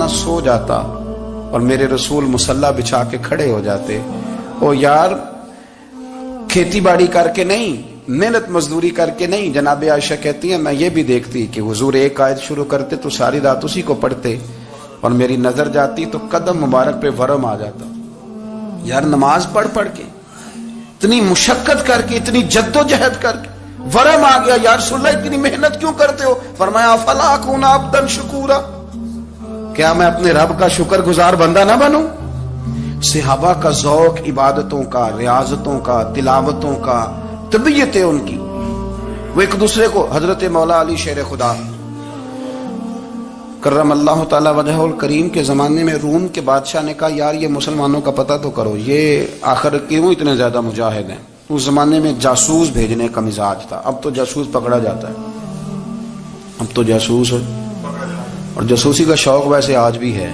نہ سو جاتا اور میرے رسول مصلی بچھا کے کھڑے ہو جاتے. او یار کھیتی باڑی کر کے نہیں, محنت مزدوری کر کے نہیں. جناب عائشہ کہتی ہیں میں یہ بھی دیکھتی کہ حضور ایک آیت شروع کرتے تو ساری رات اسی کو پڑھتے, اور میری نظر جاتی تو قدم مبارک پہ ورم آ جاتا. یار نماز پڑھ پڑھ کے, اتنی مشقت کر کے, اتنی جد و جہد کر کے ورم آ گیا. یا رسول اللہ اتنی محنت کیوں کرتے ہو؟ فرمایا افلا اکون عبدا شکورا, کیا میں اپنے رب کا شکر گزار بندہ نہ بنوں؟ صحابہ کا ذوق عبادتوں کا, ریاضتوں کا, تلاوتوں کا, طبیعت ہے ان کی. وہ ایک دوسرے کو, حضرت مولا علی شیر خدا کرم اللہ تعالی وجہہ الکریم کے زمانے میں روم کے بادشاہ نے کہا یار یہ مسلمانوں کا پتہ تو کرو, یہ آخر کیوں اتنے زیادہ مجاہد ہیں. اس زمانے میں جاسوس بھیجنے کا مزاج تھا, اب تو جاسوس پکڑا جاتا ہے, اب تو جاسوس ہے, اور جاسوسی کا شوق ویسے آج بھی ہے.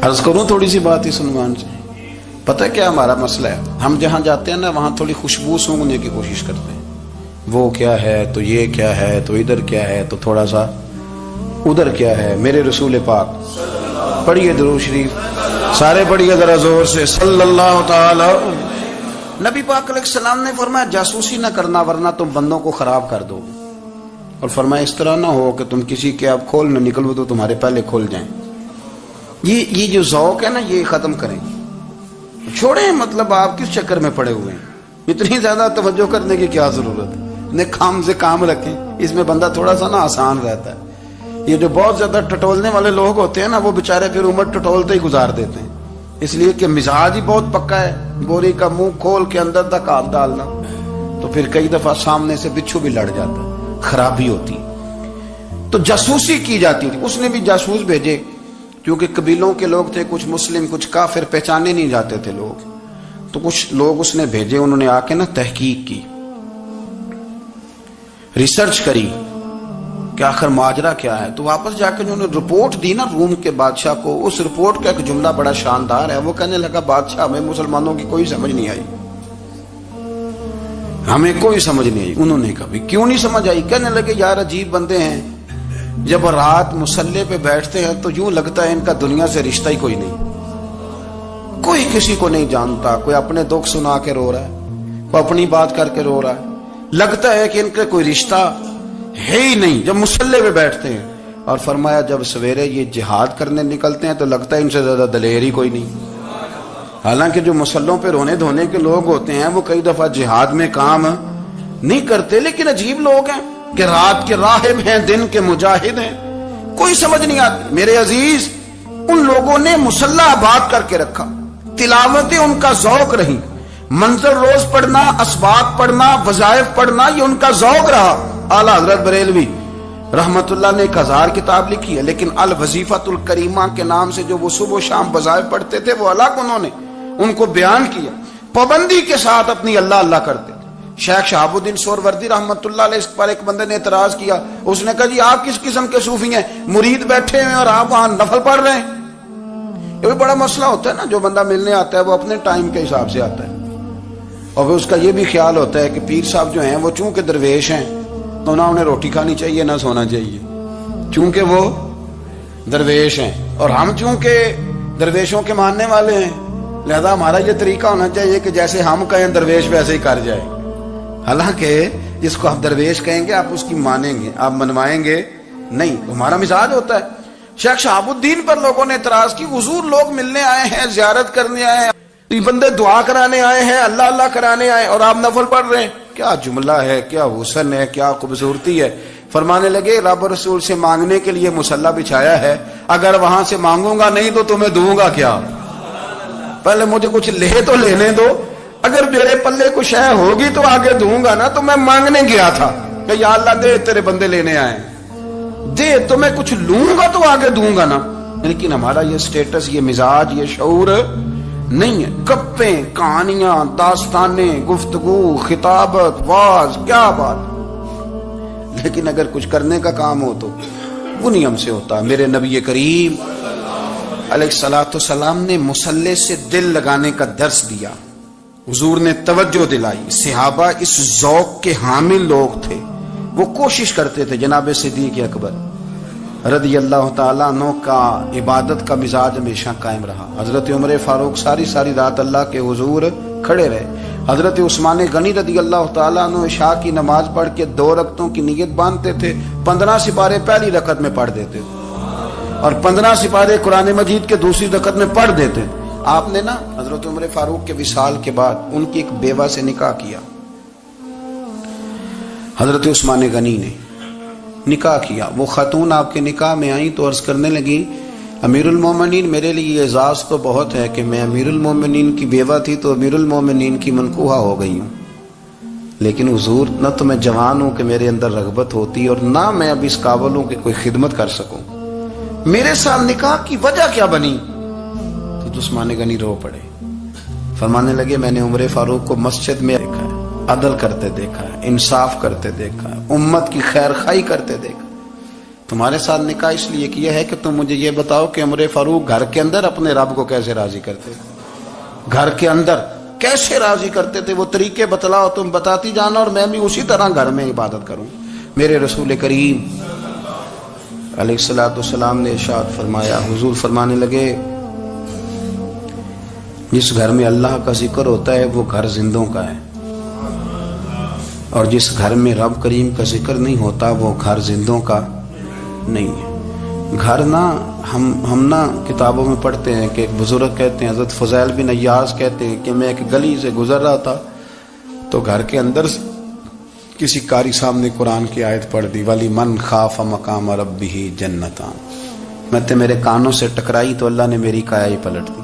عرض کروں تھوڑی سی بات اس عنوان سے. پتہ کیا ہمارا مسئلہ ہے, ہم جہاں جاتے ہیں نا وہاں تھوڑی خوشبو سونگنے کی کوشش کرتے ہیں. وہ کیا ہے تو یہ کیا ہے تو ادھر کیا ہے تو تھوڑا سا ادھر کیا ہے. میرے رسول پاک پڑھیے درود شریف, سارے پڑھیے ذرا زور سے, صلی اللہ تعالی. نبی پاک علیہ السلام نے فرمایا جاسوسی نہ کرنا ورنہ تم بندوں کو خراب کر دو, اور فرمایا اس طرح نہ ہو کہ تم کسی کے آپ کھول نہ نکلو تو تمہارے پہلے کھول جائیں. یہ جو ذوق ہے نا یہ ختم کریں, چھوڑیں. مطلب آپ کس چکر میں پڑے ہوئے ہیں, اتنی زیادہ توجہ کرنے کی کیا ضرورت ہے. کام سے کام رکھیں, اس میں بندہ تھوڑا سا نا آسان رہتا ہے. یہ جو بہت زیادہ ٹٹولنے والے لوگ ہوتے ہیں نا وہ بےچارے پھر عمر ٹٹولتے ہی گزار دیتے ہیں, اس لیے کہ مزاج ہی بہت پکا ہے. بوری کا منہ کھول کے اندر تک ہاتھ ڈالنا, تو پھر کئی دفعہ سامنے سے بچھو بھی لڑ جاتا ہے, خرابی ہوتی. تو جاسوسی کی جاتی تھی. اس نے بھی جاسوس بھیجے کیونکہ قبیلوں کے لوگ تھے, کچھ مسلم کچھ کافر, پہچانے نہیں جاتے تھے لوگ. تو کچھ لوگ اس نے بھیجے, انہوں نے آ کے نا تحقیق کی, ریسرچ کری کہ آخر ماجرا کیا ہے. تو واپس جا کے انہوں نے رپورٹ دی نا روم کے بادشاہ کو. اس رپورٹ کا ایک جملہ بڑا شاندار ہے. وہ کہنے لگا بادشاہ ہمیں مسلمانوں کی کوئی سمجھ نہیں آئی, ہمیں کوئی سمجھ نہیں آئی. انہوں نے کہا کیوں نہیں سمجھ آئی؟ کہنے لگے یار عجیب بندے ہیں, جب رات مصلی پہ بیٹھتے ہیں تو یوں لگتا ہے ان کا دنیا سے رشتہ ہی کوئی نہیں, کوئی کسی کو نہیں جانتا. کوئی اپنے دکھ سنا کے رو رہا ہے, کوئی اپنی بات کر کے رو رہا ہے, لگتا ہے کہ ان کا کوئی رشتہ ہے ہی نہیں جب مصلی پہ بیٹھتے ہیں. اور فرمایا جب سویرے یہ جہاد کرنے نکلتے ہیں تو لگتا ہے ان سے زیادہ دلیر ہی کوئی نہیں. حالانکہ جو مسلوں پہ رونے دھونے کے لوگ ہوتے ہیں وہ کئی دفعہ جہاد میں کام نہیں کرتے, لیکن عجیب لوگ ہیں کہ رات کے راہب ہیں, دن کے مجاہد ہیں, کوئی سمجھ نہیں آتی. میرے عزیز ان لوگوں نے مصلی آباد کر کے رکھا, تلاوتیں ان کا ذوق رہی, منظر روز پڑھنا, اسباق پڑھنا, وظائف پڑھنا, یہ ان کا ذوق رہا. اعلیٰ حضرت بریلوی رحمت اللہ نے 1000 کتاب لکھی ہے, لیکن الوظیفۃ الکریمہ کے نام سے جو وہ صبح و شام وظائف پڑھتے تھے وہ الگ انہوں نے ان کو بیان کیا, پابندی کے ساتھ اپنی اللہ اللہ کرتے تھے. شیخ شہاب الدین سہروردی رحمت اللہ علیہ اس پر ایک بندے نے اعتراض کیا. اس نے کہا جی آپ کس قسم کے صوفی ہیں, مرید بیٹھے ہیں اور آپ وہاں نفل پڑھ رہے ہیں. یہ بھی بڑا مسئلہ ہوتا ہے نا, جو بندہ ملنے آتا ہے وہ اپنے ٹائم کے حساب سے آتا ہے, اور پھر اس کا یہ بھی خیال ہوتا ہے کہ پیر صاحب جو ہیں وہ چونکہ درویش ہیں تو نہ انہیں روٹی کھانی چاہیے نہ سونا چاہیے, چونکہ وہ درویش ہیں, اور ہم چونکہ درویشوں کے ماننے والے ہیں لہذا ہمارا یہ طریقہ ہونا چاہیے کہ جیسے ہم کہیں درویش ویسے ہی کر جائے. حالانکہ جس کو آپ درویش کہیں گے آپ اس کی مانیں گے, آپ منوائیں گے نہیں, ہمارا مزاج ہوتا ہے. شیخ شہاب الدین پر لوگوں نے اعتراض کی, حضور لوگ ملنے آئے ہیں, زیارت کرنے آئے ہیں, یہ بندے دعا کرانے آئے ہیں, اللہ اللہ کرانے آئے, اور آپ نفل پڑھ رہے ہیں. کیا جملہ ہے, کیا حسن ہے, کیا خوبصورتی ہے. فرمانے لگے رب رسول سے مانگنے کے لیے مصلی بچھایا ہے, اگر وہاں سے مانگوں گا نہیں تو تمہیں دوں گا کیا, پہلے مجھے کچھ لے تو لینے دو, اگر میرے پلے کچھ ہے ہوگی تو آگے دوں گا نا. تو میں مانگنے گیا تھا کہ یا اللہ دے, تیرے بندے لینے آئے دے, تو میں کچھ لوں گا تو آگے دوں گا نا. لیکن ہمارا یہ سٹیٹس, یہ مزاج, یہ شعور نہیں ہے. گپیں, کہانیاں, داستانیں, گفتگو, خطابت, واز, کیا بات. لیکن اگر کچھ کرنے کا کام ہو تو وہ نہیں ہم سے ہوتا. میرے نبی کریم علیہ الصلوۃ والسلام نے مصلی سے دل لگانے کا درس دیا, حضور نے توجہ دلائی. صحابہ اس ذوق کے حامل لوگ تھے, وہ کوشش کرتے تھے. جناب صدیق اکبر رضی اللہ تعالیٰ عنہ کا عبادت کا مزاج ہمیشہ قائم رہا. حضرت عمر فاروق ساری رات اللہ کے حضور کھڑے رہے. حضرت عثمان غنی رضی اللہ تعالیٰ عنہ عشاء کی نماز پڑھ کے 2 رکعتوں کی نیت باندھتے تھے. 15 سپارے پہلی رکعت میں پڑھ دیتے تھے اور 15 سپارے قرآن مجید کے دوسری رکعت میں پڑھ دیتے. آپ نے نا حضرت عمر فاروق کے وصال کے بعد ان کی ایک بیوہ سے نکاح کیا. حضرت عثمان غنی نے نکاح کیا. وہ خاتون آپ کے نکاح میں آئیں تو عرض کرنے لگی امیر المومنین میرے لیے اعزاز تو بہت ہے کہ میں امیر المومنین کی بیوہ تھی تو امیر المومنین کی منکوحہ ہو گئی ہوں، لیکن حضور نہ تو میں جوان ہوں کہ میرے اندر رغبت ہوتی اور نہ میں اب اس قابل ہوں کہ کوئی خدمت کر سکوں، میرے ساتھ نکاح کی وجہ کیا بنی؟ تو عثمان غنی رو پڑے. فرمانے لگے میں نے عمر فاروق کو مسجد میں دیکھا ہے، عدل کرتے دیکھا ہے، انصاف کرتے دیکھا ہے، امت کی خیر خواہی کرتے دیکھا. تمہارے ساتھ نکاح اس لیے کیا ہے کہ تم مجھے یہ بتاؤ کہ عمر فاروق گھر کے اندر اپنے رب کو کیسے راضی کرتے تھے، گھر کے اندر کیسے راضی کرتے تھے، وہ طریقے بتلاؤ، تم بتاتی جانا اور میں بھی اسی طرح گھر میں عبادت کروں. میرے رسول کریم علیہ الصلوۃ والسلام نے ارشاد فرمایا، حضور فرمانے لگے جس گھر میں اللہ کا ذکر ہوتا ہے وہ گھر زندوں کا ہے، اور جس گھر میں رب کریم کا ذکر نہیں ہوتا وہ گھر زندوں کا نہیں ہے. گھر نا ہم نا کتابوں میں پڑھتے ہیں کہ ایک بزرگ کہتے ہیں، حضرت فضیل بن ایاز کہتے ہیں کہ میں ایک گلی سے گزر رہا تھا تو گھر کے اندر کسی قاری صاحب نے قرآن کی آیت پڑھ دی ولی من خاف مقام ربہ جنتان. میں تے میرے کانوں سے ٹکرائی تو اللہ نے میری کایا ہی پلٹ دی،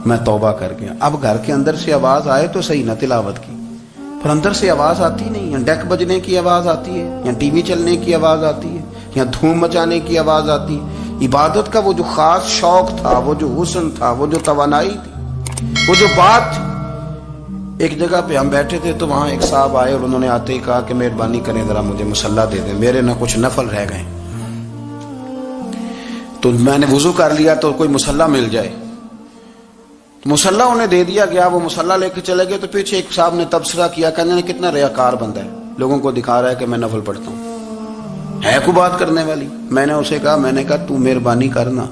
میں توبہ کر گیا. اب گھر کے اندر سے آواز آئے تو صحیح نہ تلاوت کی، پر اندر سے آواز آتی نہیں، یا ڈیک بجنے کی آواز آتی ہے، یا ٹی وی چلنے کی آواز آتی ہے، یا دھوم مچانے کی آواز آتی ہے. عبادت کا وہ جو خاص شوق تھا، وہ جو حسن تھا، وہ جو توانائی تھی، وہ جو بات تھی. ایک جگہ پہ ہم بیٹھے تھے تو وہاں ایک صاحب آئے اور انہوں نے آتے ہی کہا کہ مہربانی کریں ذرا مجھے مصلی دے دیں، میرے نہ کچھ نفل رہ گئے. تو میں نے وضو کر لیا تو کوئی مصلی مل جائے. مصلی انہیں دے دیا گیا، وہ مصلی لے کے چلے گئے تو پیچھے ایک صاحب نے تبصرہ کیا، کہنے نے کتنا ریاکار بندہ ہے، لوگوں کو دکھا رہا ہے کہ میں نفل پڑھتا ہوں، ہے کوئی بات کرنے والی. میں نے اسے کہا، میں نے کہا تو مہربانی کرنا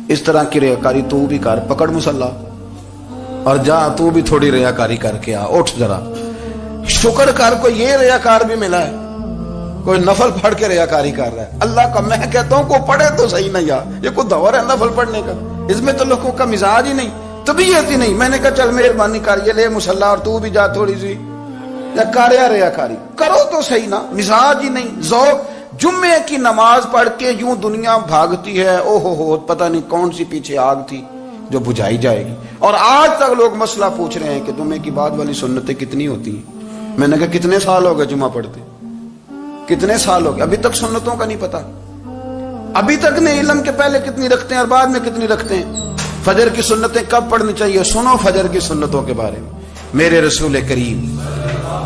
اس طرح کی ریاکاری تو بھی کر، پکڑ مصلی اور جا تو بھی تھوڑی ریاکاری کر کے آ، اٹھ ذرا شکر کر. کوئی یہ ریاکار بھی ملا ہے، کوئی نفل پڑھ کے ریاکاری کر رہا ہے. اللہ کا میں کہتا ہوں کو پڑھے تو صحیح نہیں، یہ کوئی دور ہے نفل پڑھنے کا؟ اس میں تو لوگوں کا مزاج ہی نہیں، طبیعت ہی نہیں. میں نے کہا چل مہربانی کر یہ لے مصلی اور تو بھی جا تھوڑی سی ریاکاری کرو تو صحیح نا. مزاج ہی نہیں، ذوق. جمعے کی نماز پڑھ کے یوں دنیا بھاگتی ہے، او ہو پتہ نہیں کون سی پیچھے آگ تھی جو بجھائی جائے گی. اور آج تک لوگ مسئلہ پوچھ رہے ہیں کہ جمعے کی بعد والی سنتیں کتنی ہوتی ہیں. میں نے کہا کتنے سال ہو گئے جمعہ پڑھتے، کتنے سال ہو گئے، ابھی تک سنتوں کا نہیں پتا، ابھی تک نہیں علم کے پہلے کتنی رکھتے ہیں اور بعد میں کتنی رکھتے ہیں. فجر کی سنتیں کب پڑھنی چاہیے، سنو فجر کی سنتوں کے بارے میں. میرے رسول کریم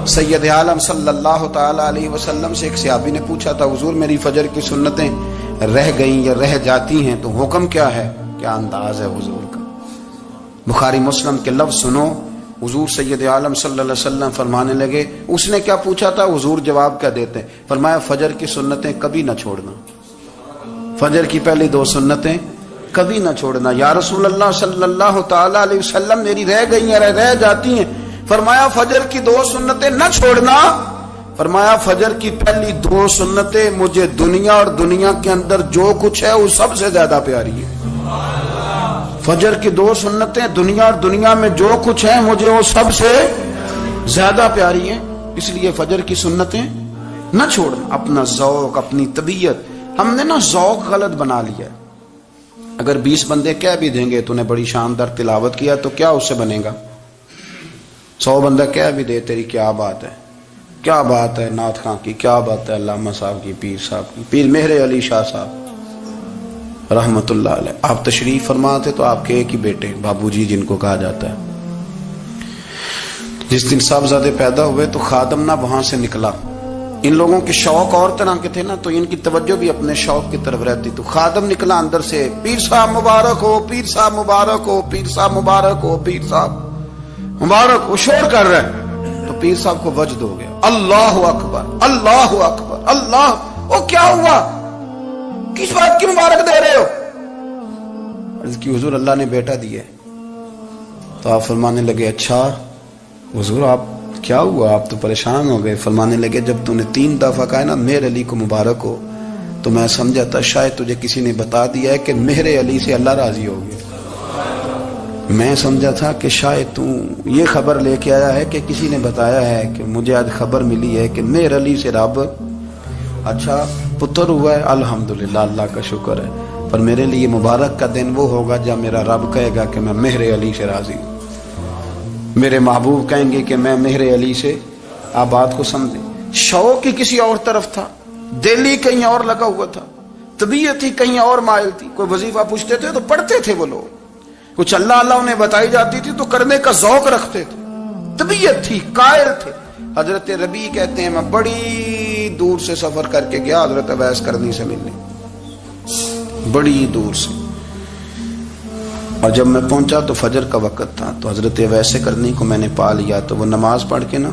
سید عالم صلی اللہ تعالی علیہ وسلم سے ایک صحابی نے پوچھا تھا، حضور میری فجر کی سنتیں رہ گئیں یا رہ جاتی ہیں تو حکم کیا ہے؟ کیا انداز ہے حضور کا. بخاری مسلم کے لفظ سنو. حضور سید عالم صلی اللہ علیہ وسلم فرمانے لگے، اس نے کیا پوچھا تھا، حضور جواب کیا دیتے ہیں؟ فرمایا فجر کی سنتیں کبھی نہ چھوڑنا، فجر کی پہلی 2 سنتیں کبھی نہ چھوڑنا. یا رسول اللہ صلی اللہ تعالی علیہ وسلم میری رہ گئی ہیں، رہ جاتی ہیں. فرمایا فجر کی 2 سنتیں نہ چھوڑنا. فرمایا فجر کی پہلی 2 سنتیں مجھے دنیا اور دنیا کے اندر جو کچھ ہے وہ سب سے زیادہ پیاری ہے. فجر کی 2 سنتیں دنیا اور دنیا میں جو کچھ ہے مجھے وہ سب سے زیادہ پیاری ہیں، اس لیے فجر کی سنتیں نہ چھوڑنا. اپنا ذوق، اپنی طبیعت، ہم نے نا ذوق غلط بنا لیا ہے. اگر 20 بندے کہہ بھی دیں گے تو نے بڑی شاندار تلاوت کیا تو کیا اس سے بنے گا؟ 100 بندہ کہہ بھی دے تیری کیا بات ہے، کیا بات ہے نعت خاں کی، کیا بات ہے علامہ صاحب کی، پیر صاحب کی، پیر مہر علی شاہ صاحب رحمت اللہ علیہ. آپ تشریف فرما تھے تو آپ کے ایک ہی بیٹے بابو جی جن کو کہا جاتا ہے، جس دن صاحبزادے پیدا ہوئے تو خادم نہ وہاں سے نکلا. ان لوگوں کے شوق اور طرح کے تھے نا تو ان کی توجہ بھی اپنے شوق کی طرف رہتی. تو خادم نکلا اندر سے، پیر صاحب مبارک ہو، پیر صاحب مبارک ہو، پیر صاحب مبارک ہو، پیر صاحب مبارک ہو. شور کر رہے ہیں تو پیر صاحب کو وجد ہو گیا، اللہ اکبر اللہ اکبر اللہ. وہ کیا ہوا؟ کس بات کی مبارک دے رہے ہو؟ عرض کی حضور اللہ نے بیٹا دیا ہے۔ تو آپ فرمانے لگے اچھا حضور آپ کیا ہوا، آپ تو پریشان ہو گئے۔ فرمانے لگے جب تو نے 3 دفعہ کہا نا مہر علی کو مبارک ہو، تو میں سمجھا تھا شاید تجھے کسی نے بتا دیا ہے کہ مہر علی سے اللہ راضی ہو گیا۔ میں سمجھا تھا کہ شاید تو یہ خبر لے کے آیا ہے کہ کسی نے بتایا ہے کہ مجھے آج خبر ملی ہے کہ مہر علی سے رب اچھا پتر ہوا ہے، الحمدللہ اللہ کا شکر ہے، پر میرے لیے مبارک کا دن وہ ہوگا جب میرا رب کہے گا کہ میں مہر علی سے راضی ہوں، میرے محبوب کہیں گے کہ میں مہر علی سے۔ آپ بات کو سمجھیں، شوق ہی کسی اور طرف تھا، دل ہی کہیں اور لگا ہوا تھا، طبیعت ہی کہیں اور مائل تھی۔ کوئی وظیفہ پوچھتے تھے تو پڑھتے تھے وہ لوگ، کچھ اللہ اللہ انہیں بتائی جاتی تھی تو کرنے کا ذوق رکھتے تھے، طبیعت تھی، قائل تھے۔ حضرت ربیع کہتے ہیں میں بڑی دور سے سفر کر کے گیا حضرت اویس کرنی سے ملنے، بڑی دور سے، اور جب میں پہنچا تو فجر کا وقت تھا، تو حضرت اویس کرنی کو میں نے پا لیا، تو وہ نماز پڑھ کے نا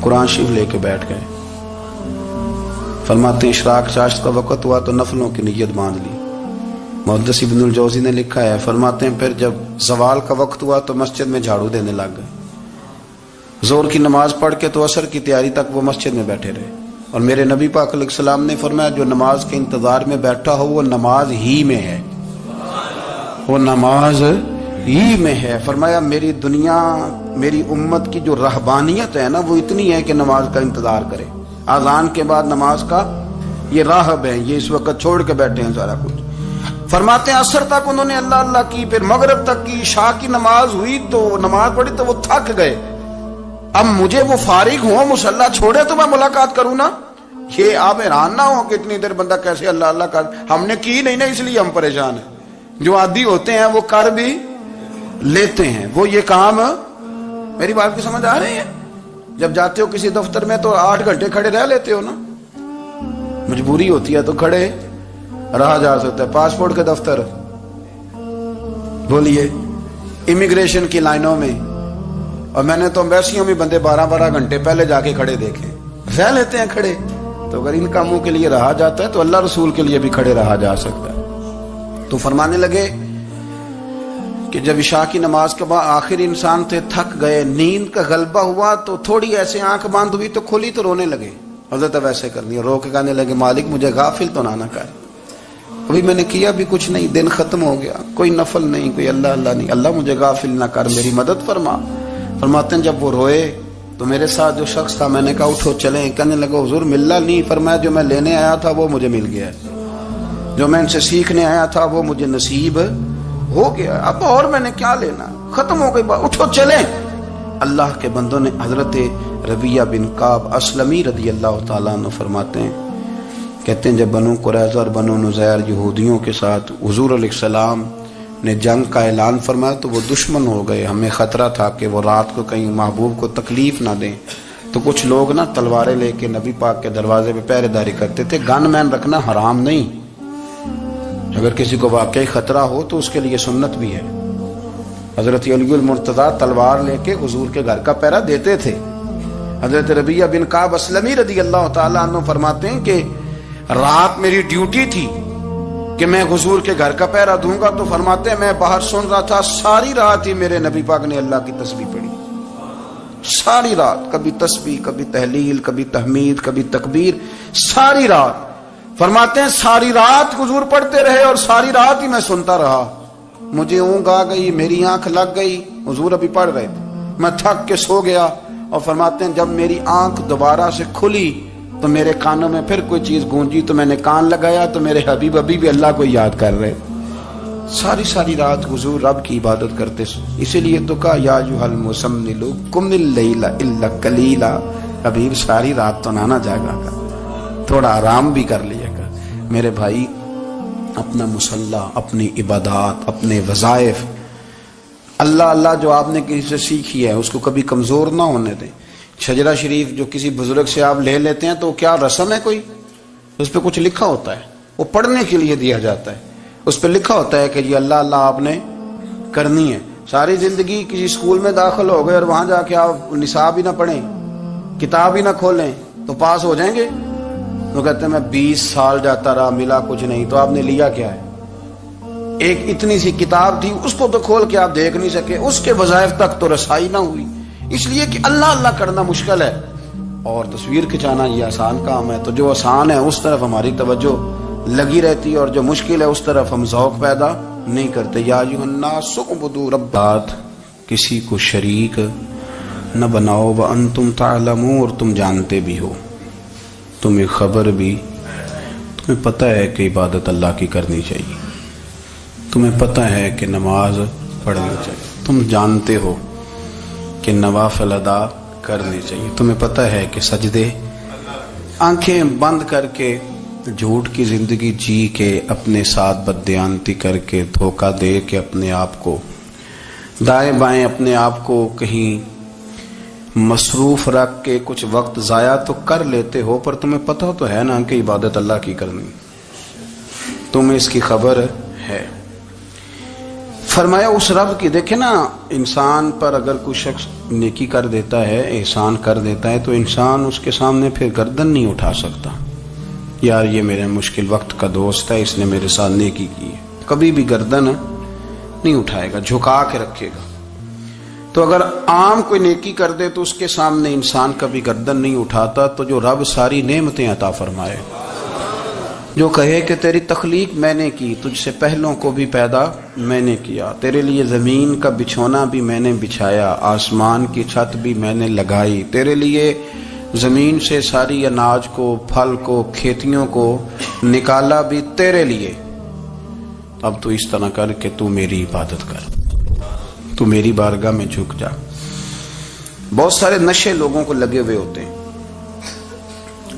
قرآن شریف لے کے بیٹھ گئے۔ فرماتے ہیں اشراق چاشت کا وقت ہوا تو نفلوں کی نیت باندھ لی۔ محدث ابن الجوزی نے لکھا ہے، فرماتے ہیں پھر جب زوال کا وقت ہوا تو مسجد میں جھاڑو دینے لگ گئے۔ زور کی نماز پڑھ کے تو عصر کی تیاری تک وہ مسجد میں بیٹھے رہے، اور میرے نبی پاک علیہ السلام نے فرمایا جو نماز کے انتظار میں بیٹھا ہو وہ نماز ہی میں ہے، وہ نماز ہی میں ہے۔ فرمایا میری دنیا، میری امت کی جو رہبانیت ہے نا وہ اتنی ہے کہ نماز کا انتظار کرے، اذان کے بعد نماز کا یہ راہب ہے، یہ اس وقت چھوڑ کے بیٹھے ہیں سارا کچھ۔ فرماتے ہیں عصر تک انہوں نے اللہ اللہ کی، پھر مغرب تک کی، عشاء کی نماز ہوئی تو نماز پڑھی تو وہ تھک گئے، اب مجھے وہ فارغ ہوں مصلی چھوڑے تو میں ملاقات کروں نا۔ یہ آپ حیران نہ ہو کہ اتنی دیر بندہ کیسے اللہ اللہ کر، ہم نے کی نہیں نا اس لیے ہم پریشان ہیں، جو عادی ہوتے ہیں وہ کر بھی لیتے ہیں، وہ یہ کام۔ میری بات کی سمجھ آ رہی ہے؟ جب جاتے ہو کسی دفتر میں تو 8 گھنٹے کھڑے رہ لیتے ہو نا، مجبوری ہوتی ہے تو کھڑے رہا جا سکتا ہے۔ پاسپورٹ کے دفتر بولیے، امیگریشن کی لائنوں میں، اور میں نے تو امبیسیوں میں بندے 12 گھنٹے پہلے جا کے کھڑے دیکھے، رہ لیتے ہیں کھڑے۔ تو اگر ان کاموں کے لیے رہا جاتا ہے تو اللہ رسول کے لیے بھی کھڑے رہا جا سکتا ہے۔ تو فرمانے لگے کہ جب عشاء کی نماز کے بعد آخر انسان تھے، تھک گئے، نیند کا غلبہ ہوا تو تھوڑی ایسے آنکھ بند ہوئی تو کھلی تو رونے لگے۔ حضرت ویسے کرنی رو کے کہنے لگے مالک مجھے غافل تو نہ کر، ابھی میں نے کیا بھی کچھ نہیں، دن ختم ہو گیا، کوئی نفل نہیں، کوئی اللہ اللہ نہیں، اللہ مجھے غافل نہ کر، میری مدد فرما۔ فرماتے ہیں جب وہ روئے تو میرے ساتھ جو شخص تھا میں نے کہا اٹھو چلیں، کہنے لگا حضور ملنا نہیں، فرمایا جو میں لینے آیا تھا وہ مجھے مل گیا، جو میں ان سے سیکھنے آیا تھا وہ مجھے نصیب ہو گیا، اب اور میں نے کیا لینا، ختم ہو گئی بات، اٹھو چلیں۔ اللہ کے بندوں نے حضرت ربیعہ بن کعب اسلمی رضی اللہ تعالیٰ عنہ فرماتے ہیں، کہتے ہیں جب بنو قریظہ اور بنو نذیر یہودیوں کے ساتھ حضور علیہ السلام نے جنگ کا اعلان فرمایا تو وہ دشمن ہو گئے، ہمیں خطرہ تھا کہ وہ رات کو کہیں محبوب کو تکلیف نہ دیں، تو کچھ لوگ نا تلواریں لے کے نبی پاک کے دروازے پہ پہرے داری کرتے تھے۔ گن مین رکھنا حرام نہیں، اگر کسی کو واقعی خطرہ ہو تو اس کے لیے سنت بھی ہے۔ حضرت علی المرتضیٰ تلوار لے کے حضور کے گھر کا پہرا دیتے تھے۔ حضرت ربیعہ بن کعب اسلمی رضی اللہ تعالیٰ عنہ فرماتے ہیں کہ رات میری ڈیوٹی تھی کہ میں حضور کے گھر کا پہرا دوں گا، تو فرماتے ہیں میں باہر سن رہا تھا، ساری رات ہی میرے نبی پاک نے اللہ کی تسبیح پڑھی، ساری رات، کبھی تسبیح، کبھی تحلیل، کبھی تحمید، کبھی تکبیر، ساری رات۔ فرماتے ہیں ساری رات حضور پڑھتے رہے اور ساری رات ہی میں سنتا رہا، مجھے اونگ آ گئی، میری آنکھ لگ گئی، حضور ابھی پڑھ رہے تھے، میں تھک کے سو گیا، اور فرماتے ہیں جب میری آنکھ دوبارہ سے کھلی تو میرے کانوں میں پھر کوئی چیز گونجی، تو میں نے کان لگایا تو میرے حبیب ابھی بھی اللہ کو یاد کر رہے، ساری رات حضور رب کی عبادت کرتے۔ اسی لیے تو کہا یا ایھا المزمل قم اللیل الا قلیلا، حبیب ساری رات تو نہ جاگا کر، تھوڑا آرام بھی کر لیا کر۔ میرے بھائی اپنا مصلی، اپنی عبادات، اپنے وظائف، اللہ اللہ جو آپ نے کسی سے سیکھی ہے اس کو کبھی کمزور نہ ہونے دیں۔ شجرہ شریف جو کسی بزرگ سے آپ لے لیتے ہیں تو کیا رسم ہے کوئی؟ اس پہ کچھ لکھا ہوتا ہے، وہ پڑھنے کے لیے دیا جاتا ہے، اس پہ لکھا ہوتا ہے کہ یہ اللہ اللہ آپ نے کرنی ہے۔ ساری زندگی کسی اسکول میں داخل ہو گئے اور وہاں جا کے آپ نصاب ہی نہ پڑھیں، کتاب ہی نہ کھولیں تو پاس ہو جائیں گے؟ وہ کہتے ہیں میں 20 سال جاتا رہا ملا کچھ نہیں. تو آپ نے لیا کیا ہے؟ ایک اتنی سی کتاب تھی, اس کو تو کھول کے آپ دیکھ نہیں سکے, اس کے وظائف تک تو رسائی نہ ہوئی, اس لیے کہ اللہ اللہ کرنا مشکل ہے اور تصویر کھنچانا یہ آسان کام ہے. تو جو آسان ہے اس طرف ہماری توجہ لگی رہتی ہے اور جو مشکل ہے اس طرف ہم ذوق پیدا نہیں کرتے. یا ایھا الناس اعبدوا ربکم, کسی کو شریک نہ بناؤ, وانتم تعلمون, اور تم جانتے بھی ہو, تمہیں خبر بھی, تمہیں پتہ ہے کہ عبادت اللہ کی کرنی چاہیے, تمہیں پتہ ہے کہ نماز پڑھنی چاہیے, تم جانتے ہو کہ نوافل ادا کرنے چاہیے, تمہیں پتہ ہے کہ سجدے آنکھیں بند کر کے جھوٹ کی زندگی جی کے اپنے ساتھ بددیانتی کر کے دھوکہ دے کے اپنے آپ کو دائیں بائیں اپنے آپ کو کہیں مصروف رکھ کے کچھ وقت ضائع تو کر لیتے ہو, پر تمہیں پتہ تو ہے نا کہ عبادت اللہ کی کرنی, تمہیں اس کی خبر ہے. فرمایا اس رب کی, دیکھیں نا انسان پر اگر کوئی شخص نیکی کر دیتا ہے, احسان کر دیتا ہے, تو انسان اس کے سامنے پھر گردن نہیں اٹھا سکتا, یار یہ میرے مشکل وقت کا دوست ہے, اس نے میرے ساتھ نیکی کی ہے, کبھی بھی گردن نہیں اٹھائے گا, جھکا کے رکھے گا. تو اگر عام کوئی نیکی کر دے تو اس کے سامنے انسان کبھی گردن نہیں اٹھاتا, تو جو رب ساری نعمتیں عطا فرمائے, جو کہے کہ تیری تخلیق میں نے کی, تجھ سے پہلوں کو بھی پیدا میں نے کیا, تیرے لیے زمین کا بچھونا بھی میں نے بچھایا, آسمان کی چھت بھی میں نے لگائی, تیرے لیے زمین سے ساری اناج کو, پھل کو, کھیتیوں کو نکالا بھی تیرے لیے, اب تو اس طرح کر کہ تو میری عبادت کر, تو میری بارگاہ میں جھک جا. بہت سارے نشے لوگوں کو لگے ہوئے ہوتے ہیں,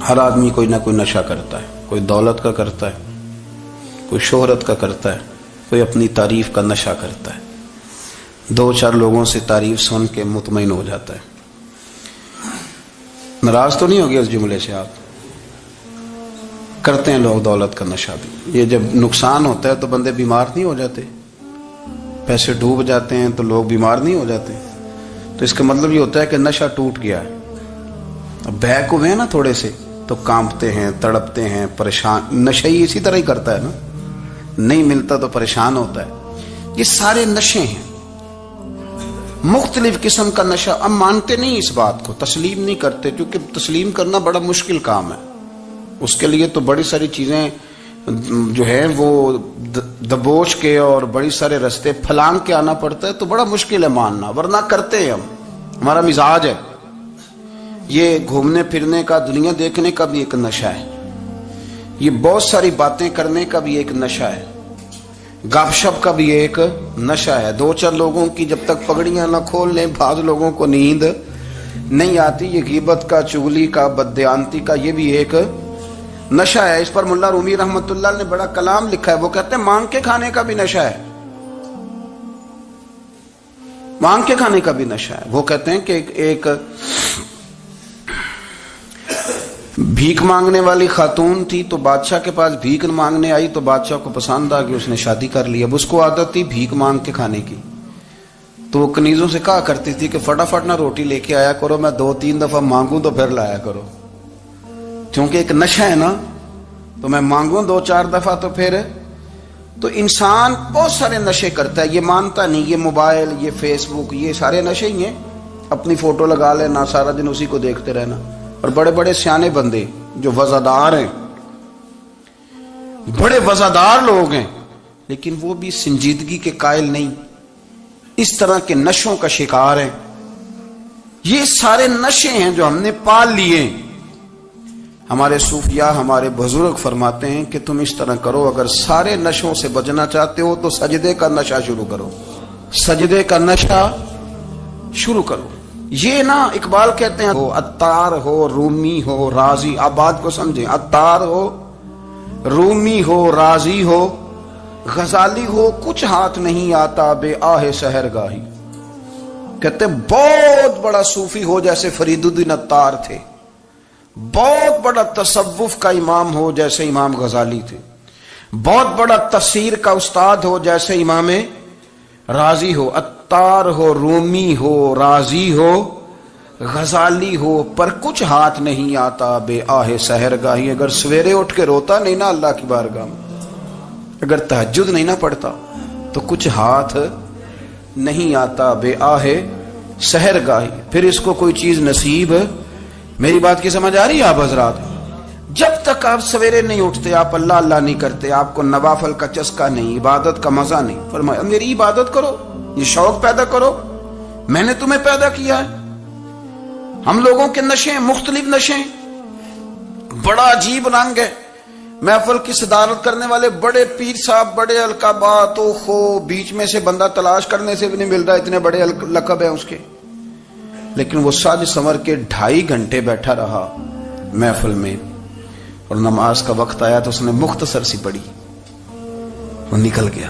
ہر آدمی کوئی نہ کوئی نشہ کرتا ہے, کوئی دولت کا کرتا ہے, کوئی شہرت کا کرتا ہے, کوئی اپنی تعریف کا نشہ کرتا ہے, 2-4 لوگوں سے تعریف سن کے مطمئن ہو جاتا ہے. ناراض تو نہیں ہوگی اس جملے سے آپ؟ کرتے ہیں لوگ دولت کا نشہ بھی. یہ جب نقصان ہوتا ہے تو بندے بیمار نہیں ہو جاتے, پیسے ڈوب جاتے ہیں تو لوگ بیمار نہیں ہو جاتے, تو اس کا مطلب یہ ہوتا ہے کہ نشہ ٹوٹ گیا ہے. اب بہک ہوئے ہیں نا تھوڑے سے تو کانپتے ہیں, تڑپتے ہیں, پریشان. نشہ ہی اسی طرح ہی کرتا ہے نا, نہیں ملتا تو پریشان ہوتا ہے. یہ سارے نشے ہیں, مختلف قسم کا نشہ. ہم مانتے نہیں اس بات کو, تسلیم نہیں کرتے, کیونکہ تسلیم کرنا بڑا مشکل کام ہے. اس کے لیے تو بڑی ساری چیزیں جو ہے وہ دبوچ کے اور بڑی سارے رستے پھلانگ کے آنا پڑتا ہے, تو بڑا مشکل ہے ماننا, ورنہ کرتے ہیں ہم. ہمارا مزاج ہے. یہ گھومنے پھرنے کا, دنیا دیکھنے کا بھی ایک نشہ ہے, یہ بہت ساری باتیں کرنے کا بھی ایک نشہ ہے, گپ شپ کا بھی ایک نشہ ہے. 2-4 لوگوں کی جب تک پگڑیاں نہ کھول لیں, بعض لوگوں کو نیند نہیں آتی. یہ غیبت کا, چغلی کا, بددیانتی کا, یہ بھی ایک نشہ ہے. اس پر ملا رومی رحمت اللہ نے بڑا کلام لکھا ہے. وہ کہتے ہیں مانگ کے کھانے کا بھی نشہ ہے, مانگ کے کھانے کا بھی نشہ ہے. وہ کہتے ہیں کہ ایک بھیک مانگنے والی خاتون تھی, تو بادشاہ کے پاس بھیک مانگنے آئی, تو بادشاہ کو پسند آ گئی, اس نے شادی کر لی. اب اس کو عادت تھی بھیک مانگ کے کھانے کی, تو وہ کنیزوں سے کہا کرتی تھی کہ فٹافٹ نہ روٹی لے کے آیا کرو, میں 2-3 دفعہ مانگوں تو پھر لایا کرو, کیونکہ ایک نشہ ہے نا, تو میں مانگوں 2-4 دفعہ تو پھر. تو انسان بہت سارے نشے کرتا ہے, یہ مانتا نہیں. یہ موبائل, یہ فیس بک, یہ سارے نشے ہی ہیں. اپنی فوٹو لگا لینا, سارا دن اسی کو دیکھتے رہنا. اور بڑے بڑے سیانے بندے جو وزادار ہیں, بڑے وزادار لوگ ہیں, لیکن وہ بھی سنجیدگی کے قائل نہیں, اس طرح کے نشوں کا شکار ہیں. یہ سارے نشے ہیں جو ہم نے پال لیے. ہمارے صوفیاء, ہمارے بزرگ فرماتے ہیں کہ تم اس طرح کرو, اگر سارے نشوں سے بچنا چاہتے ہو تو سجدے کا نشہ شروع کرو, سجدے کا نشہ شروع کرو. یہ نا اقبال کہتے ہیں, ہو عطار ہو, رومی ہو, رازی. آپ بات کو سمجھیں, عطار ہو, رومی ہو, رازی ہو, غزالی ہو, کچھ ہاتھ نہیں آتا بے آہ سحر گاہی. کہتے ہیں بہت بڑا صوفی ہو جیسے فرید الدین عطار تھے, بہت بڑا تصوف کا امام ہو جیسے امام غزالی تھے, بہت بڑا تفسیر کا استاد ہو جیسے امام رازی ہو. عطار ہو, رومی ہو, رازی ہو, غزالی ہو پر کچھ ہاتھ نہیں آتا بے آہ سحر گاہی. اگر سویرے اٹھ کے روتا نہیں نا اللہ کی بارگاہ میں, اگر تہجد نہیں نہ پڑھتا تو کچھ ہاتھ نہیں آتا بے آہ سحر گاہی. پھر اس کو کوئی چیز نصیب. میری بات کی سمجھ آ رہی ہے آپ حضرات؟ جب تک آپ سویرے نہیں اٹھتے, آپ اللہ اللہ نہیں کرتے, آپ کو نوافل کا چسکا نہیں, عبادت کا مزہ نہیں, فرمایا میری عبادت کرو, یہ شوق پیدا کرو, میں نے تمہیں پیدا کیا ہے. ہم لوگوں کے نشے مختلف نشے, بڑا عجیب رنگ ہے. محفل کی صدارت کرنے والے بڑے پیر صاحب, بڑے القابات, بیچ میں سے بندہ تلاش کرنے سے بھی نہیں مل رہا, اتنے بڑے لقب ہیں اس کے. لیکن وہ سج سنور کے 2.5 گھنٹے بیٹھا رہا محفل میں, اور نماز کا وقت آیا تو اس نے مختصر سی پڑھی, وہ نکل گیا.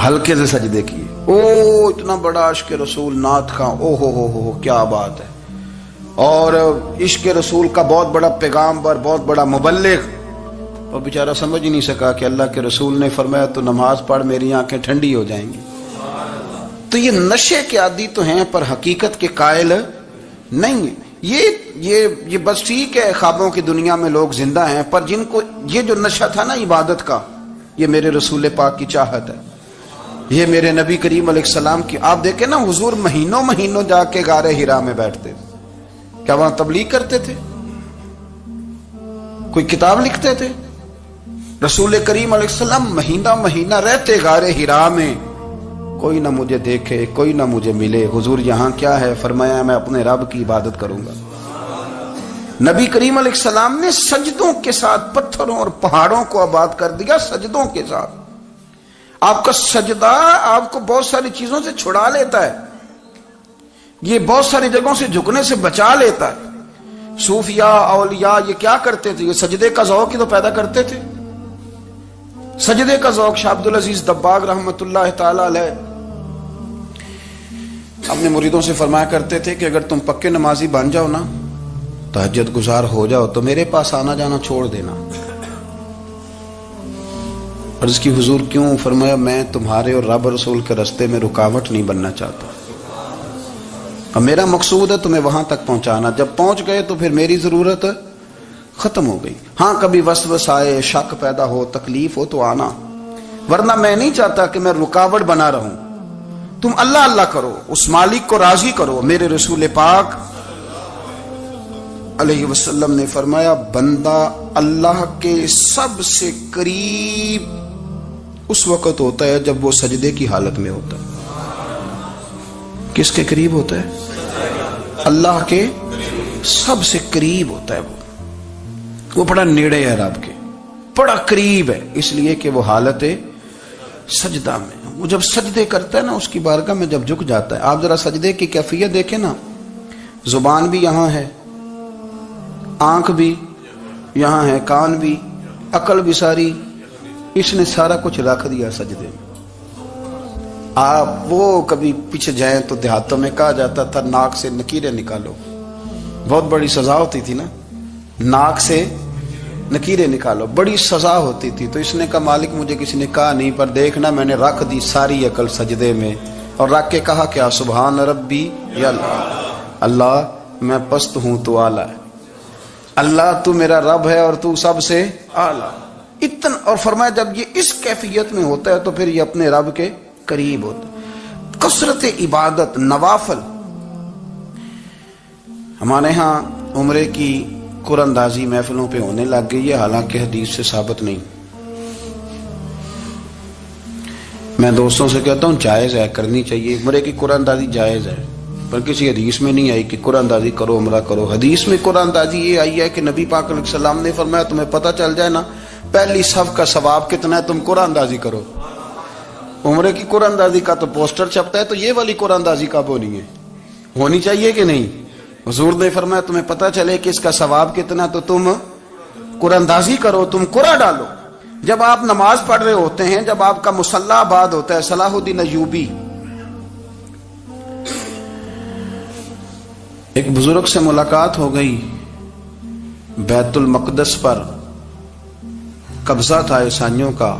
ہلکے سے سجدے کیے. او اتنا بڑا عشق رسول نعت خواں, او ہو کیا بات ہے. اور عشق رسول کا بہت بڑا پیغامبر, بہت بڑا مبلغ, اور بیچارہ سمجھ ہی نہیں سکا کہ اللہ کے رسول نے فرمایا تو نماز پڑھ میری آنکھیں ٹھنڈی ہو جائیں گی. تو یہ نشے کے عادی تو ہیں پر حقیقت کے قائل نہیں ہیں. یہ بس ٹھیک ہے, خوابوں کی دنیا میں لوگ زندہ ہیں, پر جن کو یہ جو نشہ تھا نا عبادت کا, یہ میرے رسول پاک کی چاہت ہے, یہ میرے نبی کریم علیہ السلام کی. آپ دیکھیں نا حضور مہینوں جا کے غار حرا میں بیٹھتے, کیا وہاں تبلیغ کرتے تھے, کوئی کتاب لکھتے تھے؟ رسول کریم علیہ السلام مہینہ رہتے غار حرا میں, کوئی نہ مجھے دیکھے, کوئی نہ مجھے ملے. حضور یہاں کیا ہے؟ فرمایا میں اپنے رب کی عبادت کروں گا. نبی کریم علیہ السلام نے سجدوں کے ساتھ پتھروں اور پہاڑوں کو آباد کر دیا, سجدوں کے ساتھ. آپ کا سجدہ آپ کو بہت ساری چیزوں سے چھڑا لیتا ہے, یہ بہت ساری جگہوں سے جھکنے سے بچا لیتا ہے. صوفیاء اولیاء یہ کیا کرتے تھے؟ یہ سجدے کا ذوق ہی تو پیدا کرتے تھے. سجدے کا ذوق. شاہ عبد العزیز دباغ رحمت اللہ تعالی علیہ اپنے مریدوں سے فرمایا کرتے تھے کہ اگر تم پکے نمازی بن جاؤ نا, تہجد گزار ہو جاؤ, تو میرے پاس آنا جانا چھوڑ دینا. عرض کی حضور کیوں؟ فرمایا میں تمہارے اور رب رسول کے راستے میں رکاوٹ نہیں بننا چاہتا, اور میرا مقصود ہے تمہیں وہاں تک پہنچانا. جب پہنچ گئے تو پھر میری ضرورت ختم ہو گئی. ہاں کبھی وسوسہ آئے, شک پیدا ہو, تکلیف ہو تو آنا, ورنہ میں نہیں چاہتا کہ میں رکاوٹ بنا رہوں. تم اللہ اللہ کرو, اس مالک کو راضی کرو. میرے رسول پاک علیہ وسلم نے فرمایا بندہ اللہ کے سب سے قریب اس وقت ہوتا ہے جب وہ سجدے کی حالت میں ہوتا ہے. کس کے قریب ہوتا ہے؟ اللہ کے سب سے قریب ہوتا ہے. وہ بڑا نیڑے ہے رب کے, بڑا قریب ہے, اس لیے کہ وہ حالت سجدہ میں. وہ جب سجدے کرتا ہے نا, اس کی بارگاہ میں جب جھک جاتا ہے. آپ ذرا سجدے کی کیفیت دیکھیں نا, زبان بھی یہاں ہے, آنکھ بھی یہاں ہے, کان بھی, عقل بھی ساری, اس نے سارا کچھ رکھ دیا سجدے میں. آپ وہ کبھی پیچھے جائیں تو دیہاتوں میں کہا جاتا تھا ناک سے نکیریں نکالو, بہت بڑی سزا ہوتی تھی نا, ناک سے نکیریں نکالو, بڑی سزا ہوتی تھی. تو اس نے کہا مالک مجھے کسی نے کہا نہیں, پر دیکھنا میں نے رکھ دی ساری عقل سجدے میں, اور رکھ کے کہا کیا؟ سبحان ربی یا اللہ میں پست ہوں تو اعلیٰ ہے, اللہ تو میرا رب ہے اور تو سب سے اعلیٰ. اتنا. اور فرمایا جب یہ اس کیفیت میں ہوتا ہے تو پھر یہ اپنے رب کے قریب ہوتا ہے. کثرت عبادت, نوافل. ہمارے ہاں عمرے کی قرآن اندازی محفلوں پہ ہونے لگ گئی ہے, حالانکہ حدیث سے ثابت نہیں. میں دوستوں سے کہتا ہوں جائز ہے, کرنی چاہیے. عمرے کی قرآن اندازی جائز ہے, پر کسی حدیث میں نہیں آئی کہ قرآن اندازی کرو عمرہ کرو. حدیث میں قرآن اندازی یہ آئی ہے کہ نبی پاک علیہ السلام نے فرمایا تمہیں پتہ چل جائے نا پہلی صف کا ثواب کتنا ہے, تم قرآن اندازی کرو. عمرے کی قرآن اندازی کا تو پوسٹر چھپتا ہے, تو یہ والی قرآن اندازی کب ہونی ہے؟ ہونی چاہیے کہ نہیں؟ حضور نے فرمایا تمہیں پتہ چلے کہ اس کا ثواب کتنا, تو تم قرآن اندازی کرو, تم قرآن ڈالو. جب آپ نماز پڑھ رہے ہوتے ہیں, جب آپ کا مصلی آباد ہوتا ہے, صلاح الدین ایوبی ایک بزرگ سے ملاقات ہو گئی, بیت المقدس پر قبضہ تھا عیسائیوں کا,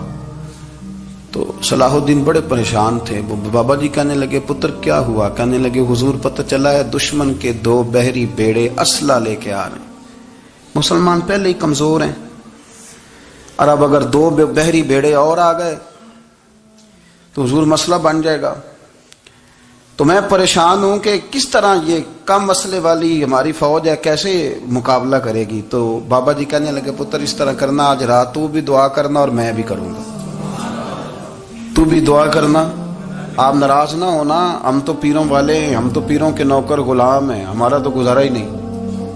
تو صلاح الدین بڑے پریشان تھے. وہ بابا جی کہنے لگے پتر کیا ہوا؟ کہنے لگے حضور پتہ چلا ہے دشمن کے 2 بحری بیڑے اسلحہ لے کے آ رہے ہیں. مسلمان پہلے ہی کمزور ہیں اور اب اگر 2 بحری بیڑے اور آ گئے تو حضور مسئلہ بن جائے گا. تو میں پریشان ہوں کہ کس طرح یہ کم مسئلے والی ہماری فوج ہے کیسے مقابلہ کرے گی. تو بابا جی کہنے لگے پتر اس طرح کرنا آج رات تو بھی دعا کرنا اور میں بھی کروں گا. تو بھی دعا کرنا, آپ ناراض نہ ہونا. ہم تو پیروں والے ہیں, ہم تو پیروں کے نوکر غلام ہیں, ہمارا تو گزارا ہی نہیں,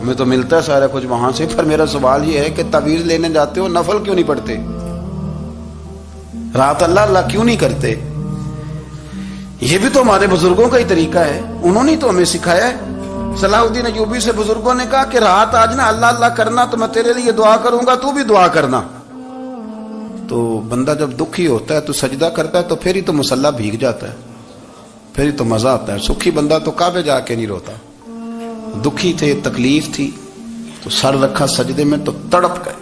ہمیں تو ملتا ہے سارا کچھ وہاں سے. پر میرا سوال یہ ہے کہ تعویذ لینے جاتے ہو نفل کیوں نہیں پڑھتے؟ رات اللہ اللہ کیوں نہیں کرتے؟ یہ بھی تو ہمارے بزرگوں کا ہی طریقہ ہے, انہوں نے تو ہمیں سکھایا ہے. صلاح الدین ایوبی سے بزرگوں نے کہا کہ رات آج نا اللہ اللہ کرنا تو میں تیرے لیے دعا کروں گا, تو بھی دعا کرنا. تو بندہ جب دکھی ہوتا ہے تو سجدہ کرتا ہے تو پھر ہی تو مصلی بھیگ جاتا ہے, پھر ہی تو مزہ آتا ہے. سکھی بندہ تو کعبے جا کے نہیں روتا. دکھی تھے, تکلیف تھی, تو سر رکھا سجدے میں تو تڑپ گئے.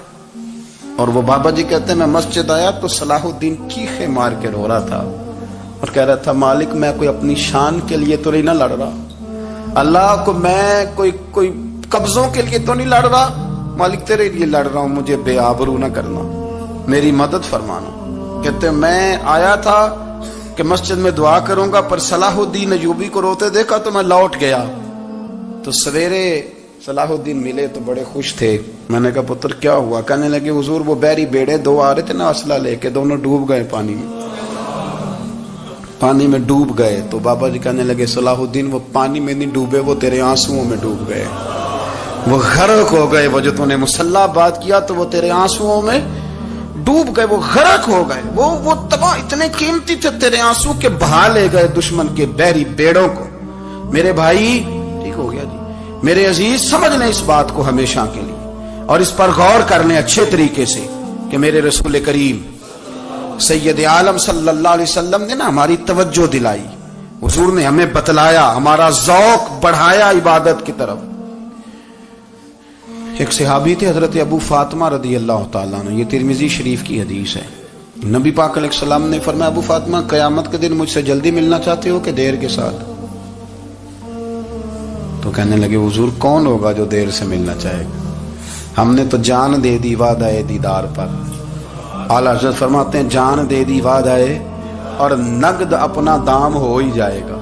اور وہ بابا جی کہتے ہیں میں مسجد آیا تو صلاح الدین چیخے مار کے رو رہا تھا اور کہہ رہا تھا مالک میں کوئی اپنی شان کے لیے تو نہیں نہ لڑ رہا, اللہ کو میں کوئی قبضوں کے لیے تو نہیں لڑ رہا, مالک تیرے لیے لڑ رہا ہوں, مجھے بے آبرو نہ کرنا, میری مدد فرمانا. کہتے ہیں میں آیا تھا کہ مسجد میں دعا کروں گا, پر صلاح الدین ایوبی کو روتے دیکھا تو میں لوٹ گیا. تو سویرے صلاح الدین ملے تو بڑے خوش تھے. میں نے کہا پتر کیا ہوا؟ کہنے لگے حضور وہ بحری بیڑے 2 آ رہے تھے نا اسلحہ لے کے, دونوں ڈوب گئے پانی میں ڈوب گئے. تو بابا جی کہنے لگے صلاح الدین وہ پانی میں نہیں ڈوبے, وہ تیرے آنسوؤں میں ڈوب گئے, وہ غرق ہو گئے. وہ جو تو نے مصلی بات کیا تو وہ تیرے آنسوؤں میں ڈوب گئے, وہ غرق ہو گئے, وہ تباہ اتنے قیمتی تھے تیرے آنسو کے بہا لے گئے دشمن کے بحری بیڑوں کو. میرے بھائی ٹھیک ہو گیا جی, میرے عزیز سمجھ لیں اس بات کو ہمیشہ کے لیے, اور اس پر غور کر لیں اچھے طریقے سے کہ میرے رسول کریم سید عالم صلی اللہ علیہ وسلم نے نا ہماری توجہ دلائی, حضور نے ہمیں بتلایا, ہمارا ذوق بڑھایا عبادت کی طرف. ایک صحابی تھے حضرت ابو فاطمہ رضی اللہ تعالیٰ عنہ, یہ ترمذی شریف کی حدیث ہے. نبی پاک علیہ السلام نے فرمایا ابو فاطمہ قیامت کے دن مجھ سے جلدی ملنا چاہتے ہو کہ دیر کے ساتھ؟ تو کہنے لگے حضور کون ہوگا جو دیر سے ملنا چاہے گا, ہم نے تو جان دے دی وعدہ دیدار پر. اعلیٰ حضرت فرماتے ہیں جان دے دی وعدہ اور نقد اپنا دام ہو ہی جائے گا.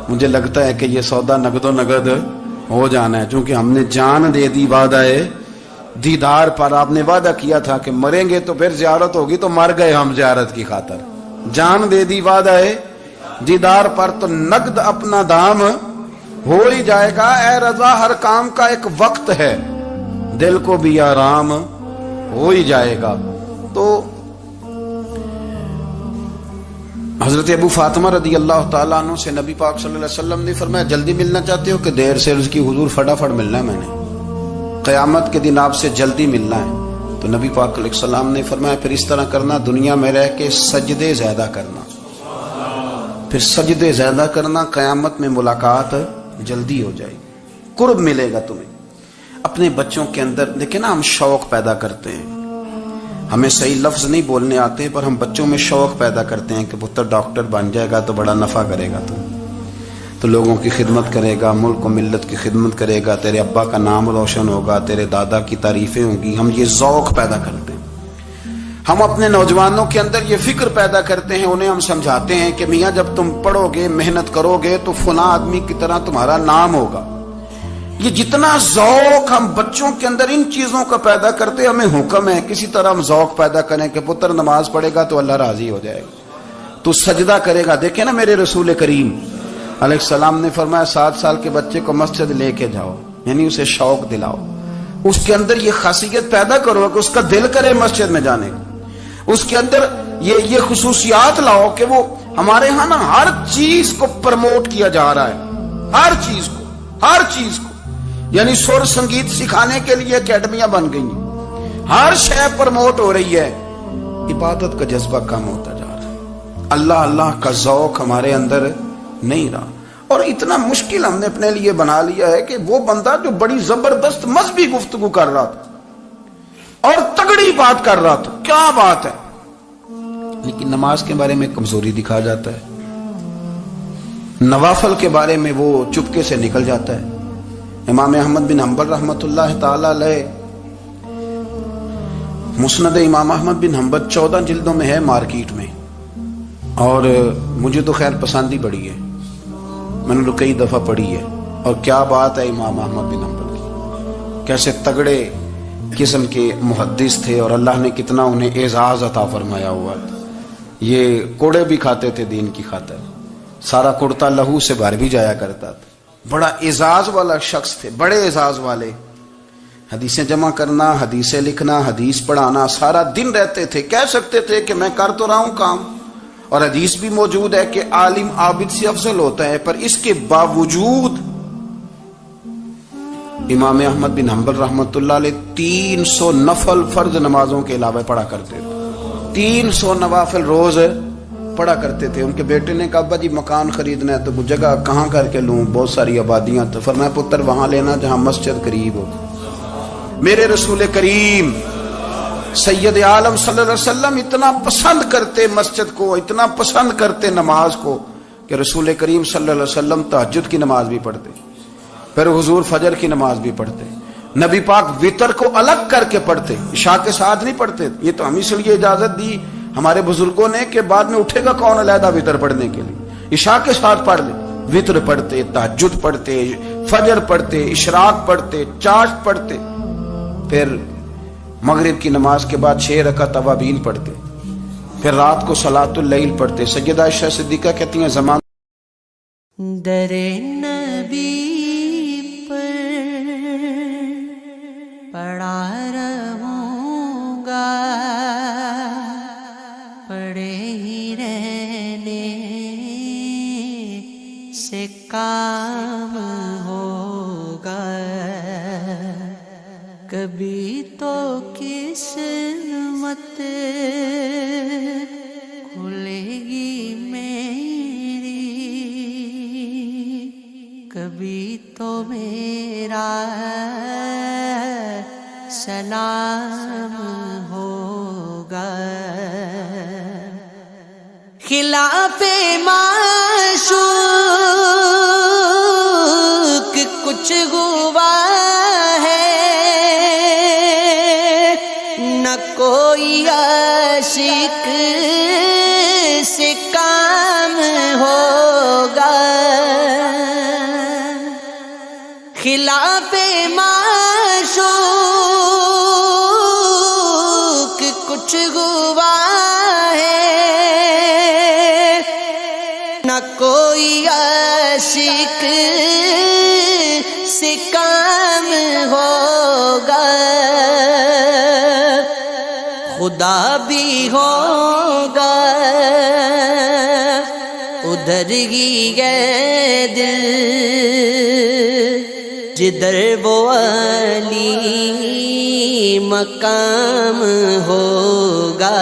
مجھے لگتا ہے کہ یہ سودا نقد و نقد ہو جانا ہے, چونکہ ہم نے جان دے دی وعدہ دیدار پر. آپ نے وعدہ کیا تھا کہ مریں گے تو پھر زیارت ہوگی, تو مر گئے ہم زیارت کی خاطر. جان دے دی وعدہ دیدار پر تو نقد اپنا دام ہو ہی جائے گا. اے رضا ہر کام کا ایک وقت ہے, دل کو بھی آرام ہو ہی جائے گا. تو حضرت ابو فاطمہ رضی اللہ تعالیٰ عنہ سے نبی پاک صلی اللہ علیہ وسلم نے فرمایا جلدی ملنا چاہتے ہو کہ دیر سے؟ اس کی حضور فٹافٹ ملنا ہے, میں نے قیامت کے دن آپ سے جلدی ملنا ہے. تو نبی پاک علیہ السلام نے فرمایا پھر اس طرح کرنا, دنیا میں رہ کے سجدے زیادہ کرنا, پھر سجدے زیادہ کرنا, قیامت میں ملاقات جلدی ہو جائے گی, قرب ملے گا تمہیں. اپنے بچوں کے اندر دیکھیں نا, ہم شوق پیدا کرتے ہیں, ہمیں صحیح لفظ نہیں بولنے آتے پر ہم بچوں میں شوق پیدا کرتے ہیں کہ پتر ڈاکٹر بن جائے گا تو بڑا نفع کرے گا, تو لوگوں کی خدمت کرے گا, ملک و ملت کی خدمت کرے گا, تیرے ابا کا نام روشن ہوگا, تیرے دادا کی تعریفیں ہوں گی. ہم یہ ذوق پیدا کرتے ہیں. ہم اپنے نوجوانوں کے اندر یہ فکر پیدا کرتے ہیں, انہیں ہم سمجھاتے ہیں کہ میاں جب تم پڑھو گے محنت کرو گے تو فلاں آدمی کی طرح تمہارا نام ہوگا. یہ جتنا ذوق ہم بچوں کے اندر ان چیزوں کا پیدا کرتے, ہمیں حکم ہے کسی طرح ہم ذوق پیدا کریں کہ پتر نماز پڑھے گا تو اللہ راضی ہو جائے گا, تو سجدہ کرے گا. دیکھیں نا میرے رسول کریم علیہ السلام نے فرمایا 7 سال کے بچے کو مسجد لے کے جاؤ, یعنی اسے شوق دلاؤ, اس کے اندر یہ خاصیت پیدا کرو کہ اس کا دل کرے مسجد میں جانے کا, اس کے اندر یہ خصوصیات لاؤ کہ وہ ہمارے ہاں نا ہر چیز کو پروموٹ کیا جا رہا ہے, ہر چیز کو, یعنی سر سنگیت سکھانے کے لیے اکیڈمیاں بن گئی ہیں, ہر شے پروموٹ ہو رہی ہے. عبادت کا جذبہ کم ہوتا جا رہا ہے, اللہ کا ذوق ہمارے اندر نہیں رہا. اور اتنا مشکل ہم نے اپنے لیے بنا لیا ہے کہ وہ بندہ جو بڑی زبردست مذہبی گفتگو کر رہا تھا اور تگڑی بات کر رہا تھا, کیا بات ہے, لیکن نماز کے بارے میں کمزوری دکھا جاتا ہے، نوافل کے بارے میں وہ چپکے سے نکل جاتا ہے۔ امام احمد بن حنبل رحمۃ اللہ تعالی علیہ، مسند امام احمد بن حنبل 14 جلدوں میں ہے مارکیٹ میں، اور مجھے تو خیر پسند ہی بڑی ہے، میں نے تو کئی دفعہ پڑھی ہے۔ اور کیا بات ہے امام احمد بن حنبل کی، کیسے تگڑے قسم کے محدث تھے، اور اللہ نے کتنا انہیں اعزاز عطا فرمایا ہوا تھا۔ یہ کوڑے بھی کھاتے تھے دین کی خاطر، سارا کرتا لہو سے بھر بھی جایا کرتا تھا، بڑا اعزاز والا شخص تھے، بڑے اعزاز والے۔ حدیثیں جمع کرنا، حدیثیں لکھنا، حدیث پڑھانا، سارا دن رہتے تھے۔ کہہ سکتے تھے کہ میں کر تو رہا ہوں کام، اور حدیث بھی موجود ہے کہ عالم عابد سے افضل ہوتا ہے، پر اس کے باوجود امام احمد بن حنبل رحمۃ اللہ علیہ 300 نفل فرض نمازوں کے علاوہ پڑھا کرتے تھے، 300 نوافل روز پڑھا کرتے تھے۔ ان کے بیٹے نے کہا ابا جی مکان خریدنا ہے تو وہ جگہ کہاں کر کے لوں، بہت ساری آبادیاں، تو فرمایا پتر وہاں لینا جہاں مسجد قریب ہو۔ میرے رسول کریم سید عالم صلی اللہ علیہ وسلم اتنا پسند کرتے مسجد کو، اتنا پسند کرتے نماز کو، کہ رسول کریم صلی اللہ علیہ وسلم تہجد کی نماز بھی پڑھتے، پھر حضور فجر کی نماز بھی پڑھتے، نبی پاک وتر کو الگ کر کے پڑھتے، عشاء کے ساتھ نہیں پڑھتے۔ یہ تو ہم اس لیے اجازت دی ہمارے بزرگوں نے کہ بعد میں اٹھے گا کون علیحدہ وتر پڑھنے کے لیے، عشاء کے ساتھ پڑھ لے۔ وتر پڑھتے، تہجد پڑھتے، فجر پڑھتے، اشراق پڑھتے، چاشت پڑھتے، پھر مغرب کی نماز کے بعد 6 رکعت اوابین پڑھتے، پھر رات کو صلاۃ اللیل پڑھتے۔ سیدہ عائشہ صدیقہ کہتی ہیں زمان در نبی پر پڑا رہوں گا، پڑے ہی رہنے سے کام ہوگا، کبھی تو قسمت کھلے گی میری، کبھی تو میرا سلام ہوگا۔ خلاف معشوق کچھ ہوا ہے، نہ کوئی عاشق سے کام ہوگا۔ خلاف معشوق کچھ ہوا ہے، نہ کوئی عاشق سے کام ہوگا۔ خدا بھی ہوگا ادھر ہی ہے دل، جدھر وہ علی مقام ہوگا۔